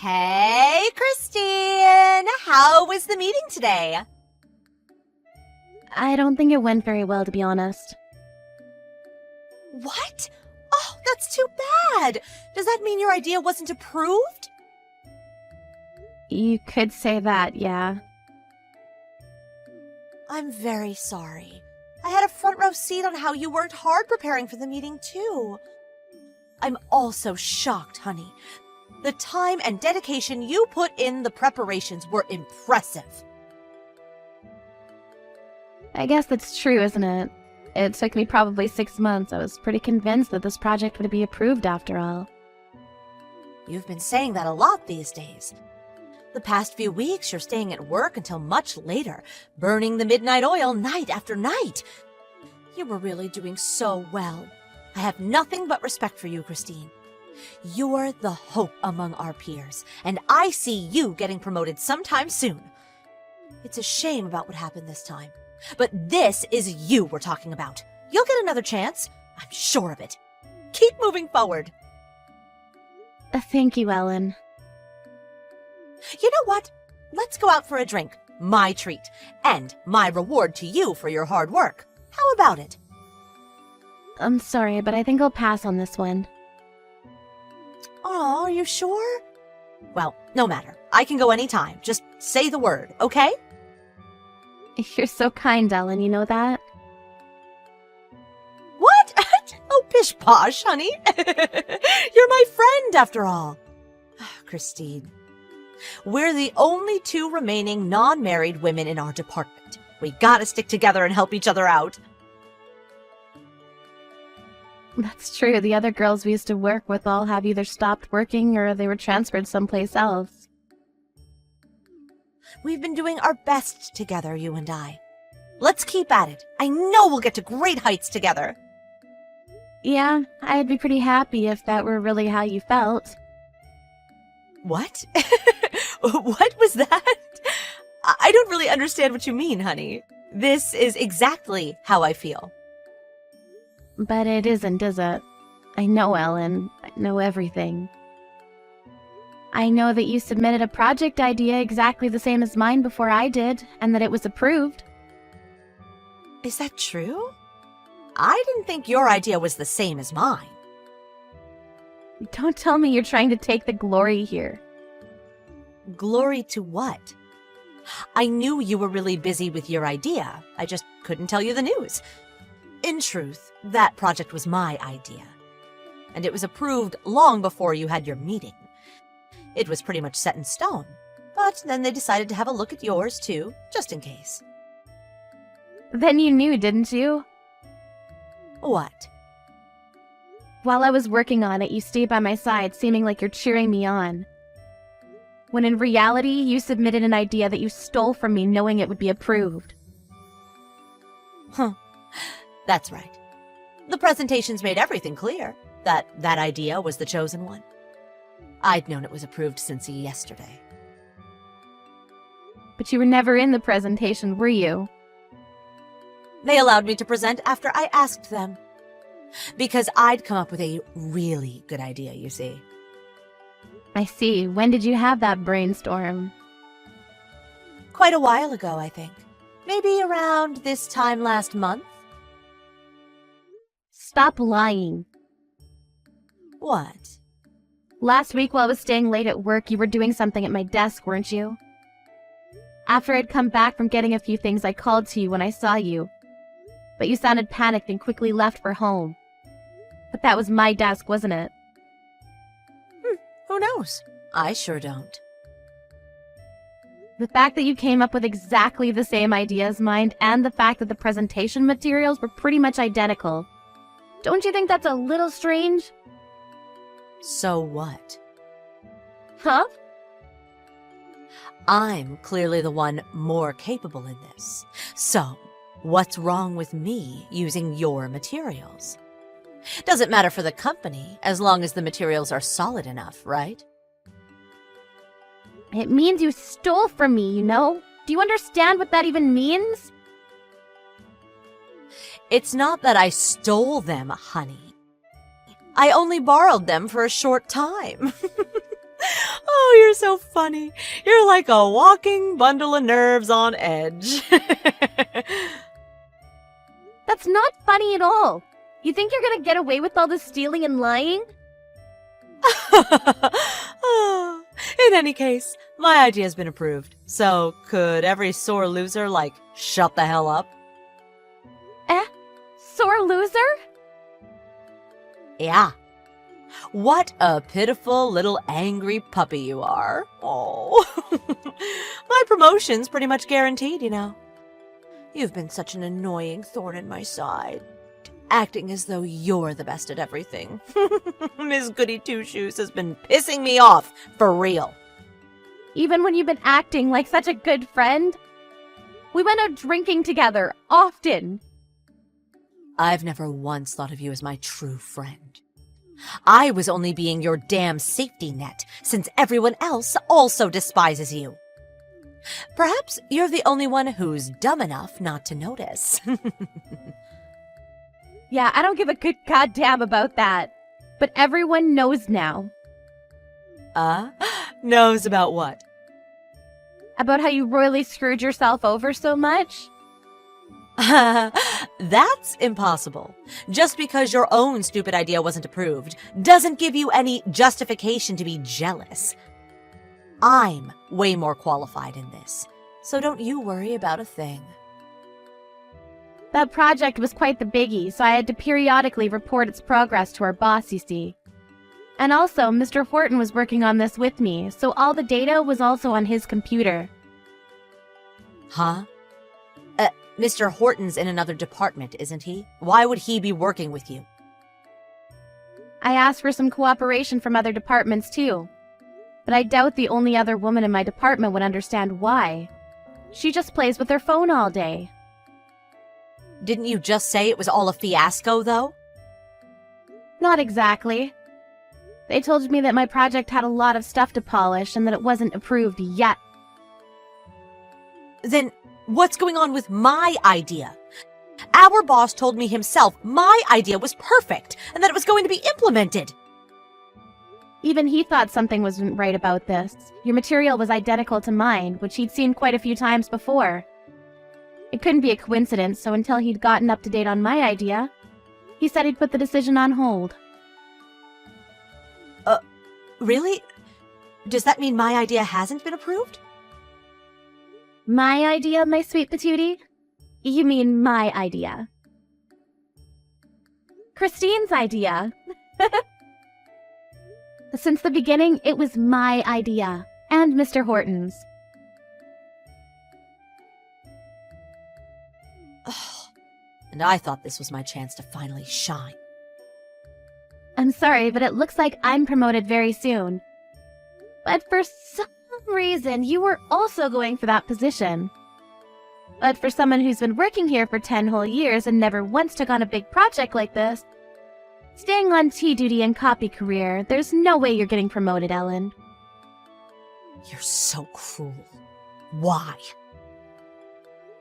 Hey, Christine! How was the meeting today? I don't think it went very well, to be honest. What? Oh, that's too bad! Does that mean your idea wasn't approved? You could say that, yeah. I'm very sorry. I had a front row seat on how you worked hard preparing for the meeting, too. I'm also shocked, honey. The time and dedication you put in the preparations were impressive. I guess that's true, isn't it? It took me probably 6 months. I was pretty convinced that this project would be approved after all. You've been saying that a lot these days. The past few weeks, you're staying at work until much later, burning the midnight oil night after night. You were really doing so well. I have nothing but respect for you, Christine. You're the hope among our peers, and I see you getting promoted sometime soon. It's a shame about what happened this time, but this is you we're talking about. You'll get another chance. I'm sure of it. Keep moving forward. Thank you, Ellen. You know what? Let's go out for a drink. My treat. And my reward to you for your hard work. How about it? I'm sorry, but I think I'll pass on this one. Oh, are you sure? Well, no matter. I can go anytime. Just say the word, okay? You're so kind, Ellen, you know that? What? Oh, pish posh, honey. You're my friend, after all. Christine, we're the only 2 remaining non-married women in our department. We gotta stick together and help each other out. That's true. The other girls we used to work with all have either stopped working or they were transferred someplace else. We've been doing our best together, you and I. Let's keep at it. I know we'll get to great heights together. Yeah, I'd be pretty happy if that were really how you felt. What? What was that? I don't really understand what you mean, honey. This is exactly how I feel. But it isn't, is it? I know, Ellen. I know everything. I know that you submitted a project idea exactly the same as mine before I did, and that it was approved. Is that true? I didn't think your idea was the same as mine. Don't tell me you're trying to take the glory here. Glory to what? I knew you were really busy with your idea. I just couldn't tell you the news. In truth, that project was my idea. And it was approved long before you had your meeting. It was pretty much set in stone. But then they decided to have a look at yours, too, just in case. Then you knew, didn't you? What? While I was working on it, you stayed by my side, seeming like you're cheering me on. When in reality, you submitted an idea that you stole from me knowing it would be approved. Huh. That's right. The presentations made everything clear, that idea was the chosen one. I'd known it was approved since yesterday. But you were never in the presentation, were you? They allowed me to present after I asked them. Because I'd come up with a really good idea, you see. I see. When did you have that brainstorm? Quite a while ago, I think. Maybe around this time last month. Stop lying. What? Last week while I was staying late at work, you were doing something at my desk, weren't you? After I'd come back from getting a few things, I called to you when I saw you. But you sounded panicked and quickly left for home. But that was my desk, wasn't it? Who knows? I sure don't. The fact that you came up with exactly the same idea as mine, and the fact that the presentation materials were pretty much identical. Don't you think that's a little strange? So what? Huh? I'm clearly the one more capable in this. So, what's wrong with me using your materials? Doesn't matter for the company, as long as the materials are solid enough, right? It means you stole from me, you know? Do you understand what that even means? It's not that I stole them, honey. I only borrowed them for a short time. Oh, you're so funny. You're like a walking bundle of nerves on edge. That's not funny at all. You think you're gonna get away with all this stealing and lying? In any case, my idea's been approved. So, could every sore loser, shut the hell up? Sore loser? Yeah. What a pitiful little angry puppy you are. Oh. My promotion's pretty much guaranteed, you know. You've been such an annoying thorn in my side, acting as though you're the best at everything. Miss Goody Two-Shoes has been pissing me off, for real. Even when you've been acting like such a good friend? We went out drinking together, often. I've never once thought of you as my true friend. I was only being your damn safety net, since everyone else also despises you. Perhaps you're the only one who's dumb enough not to notice. Yeah, I don't give a good goddamn about that. But everyone knows now. Knows about what? About how you royally screwed yourself over so much? That's impossible. Just because your own stupid idea wasn't approved doesn't give you any justification to be jealous. I'm way more qualified in this, so don't you worry about a thing. That project was quite the biggie, so I had to periodically report its progress to our boss, you see. And also, Mr. Horton was working on this with me, so all the data was also on his computer. Huh? Mr. Horton's in another department, isn't he? Why would he be working with you? I asked for some cooperation from other departments too. But I doubt the only other woman in my department would understand why. She just plays with her phone all day. Didn't you just say it was all a fiasco, though? Not exactly. They told me that my project had a lot of stuff to polish and that it wasn't approved yet. Then what's going on with my idea? Our boss told me himself my idea was perfect and that it was going to be implemented. Even he thought something wasn't right about this. Your material was identical to mine, which he'd seen quite a few times before. It couldn't be a coincidence, so until he'd gotten up to date on my idea, he said he'd put the decision on hold. Really? Does that mean my idea hasn't been approved? My idea, my sweet patootie? You mean my idea. Christine's idea. Since the beginning, it was my idea, and Mr. Horton's. And I thought this was my chance to finally shine. I'm sorry, but it looks like I'm promoted very soon. But for some reason, you were also going for that position. But for someone who's been working here for 10 whole years and never once took on a big project like this, staying on tea duty and copy career, there's no way you're getting promoted, Ellen. You're so cruel. Why?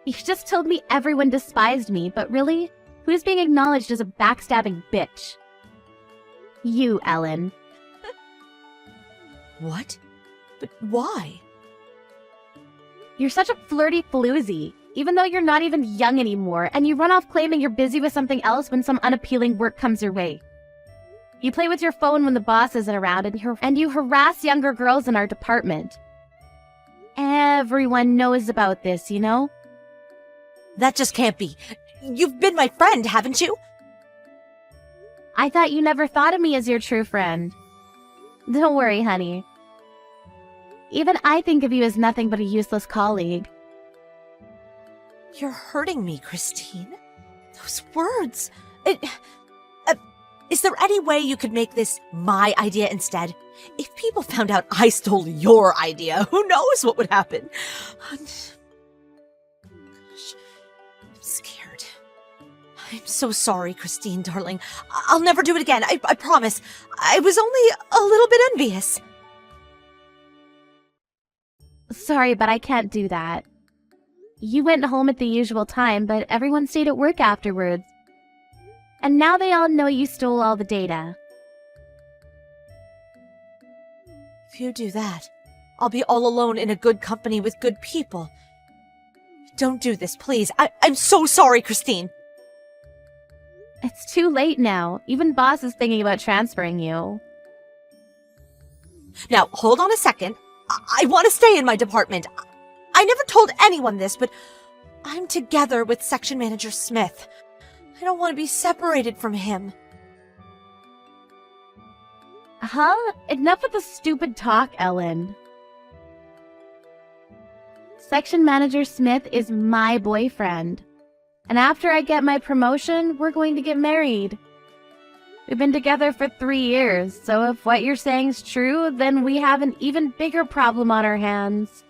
You just told me everyone despised me, but really, who's being acknowledged as a backstabbing bitch? You, Ellen. What? But why? You're such a flirty floozy, even though you're not even young anymore, and you run off claiming you're busy with something else when some unappealing work comes your way. You play with your phone when the boss isn't around, and you harass younger girls in our department. Everyone knows about this, you know? That just can't be. You've been my friend, haven't you? I thought you never thought of me as your true friend. Don't worry, honey. Even I think of you as nothing but a useless colleague. You're hurting me, Christine. Those words. Is there any way you could make this my idea instead? If people found out I stole your idea, who knows what would happen? Gosh, I'm scared. I'm so sorry, Christine, darling. I'll never do it again, I promise. I was only a little bit envious. Sorry, but I can't do that. You went home at the usual time, but everyone stayed at work afterwards. And now they all know you stole all the data. If you do that, I'll be all alone in a good company with good people. Don't do this, please. I'm so sorry, Christine. It's too late now. Even boss is thinking about transferring you. Now, hold on a second. I want to stay in my department. I never told anyone this, but I'm together with Section Manager Smith. I don't want to be separated from him. Huh? Enough with the stupid talk, Ellen. Section Manager Smith is my boyfriend. And after I get my promotion, we're going to get married. We've been together for 3 years, so if what you're saying is true, then we have an even bigger problem on our hands.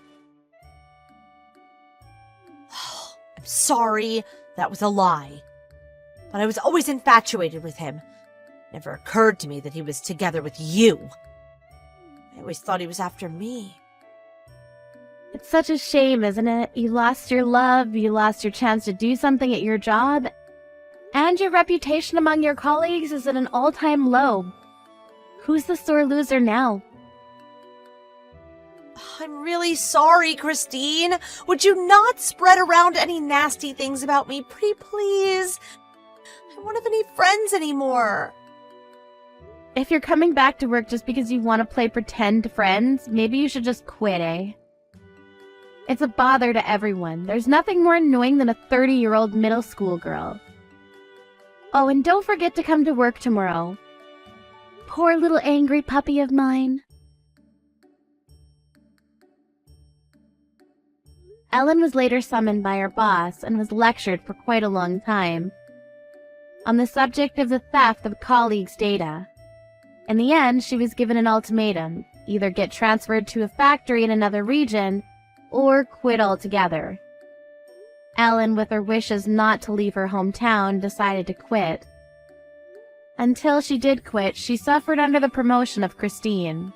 I'm sorry. That was a lie. But I was always infatuated with him. It never occurred to me that he was together with you. I always thought he was after me. It's such a shame, isn't it? You lost your love, you lost your chance to do something at your job, and your reputation among your colleagues is at an all-time low. Who's the sore loser now? I'm really sorry, Christine. Would you not spread around any nasty things about me, pretty please? I don't have any friends anymore. If you're coming back to work just because you want to play pretend friends, maybe you should just quit, eh? It's a bother to everyone. There's nothing more annoying than a 30-year-old middle school girl. Oh, and don't forget to come to work tomorrow. Poor little angry puppy of mine. Ellen was later summoned by her boss and was lectured for quite a long time on the subject of the theft of colleagues' data. In the end, she was given an ultimatum: either get transferred to a factory in another region or quit altogether. Ellen, with her wishes not to leave her hometown, decided to quit. Until she did quit, she suffered under the promotion of Christine,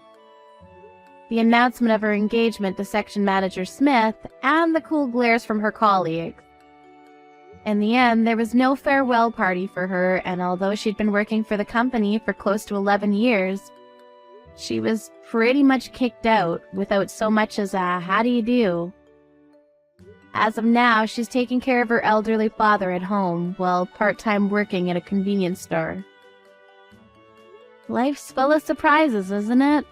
the announcement of her engagement to Section Manager Smith, and the cool glares from her colleagues. In the end, there was no farewell party for her, and although she'd been working for the company for close to 11 years, she was pretty much kicked out without so much as a how do you do. As of now, she's taking care of her elderly father at home while part-time working at a convenience store. Life's full of surprises, isn't it?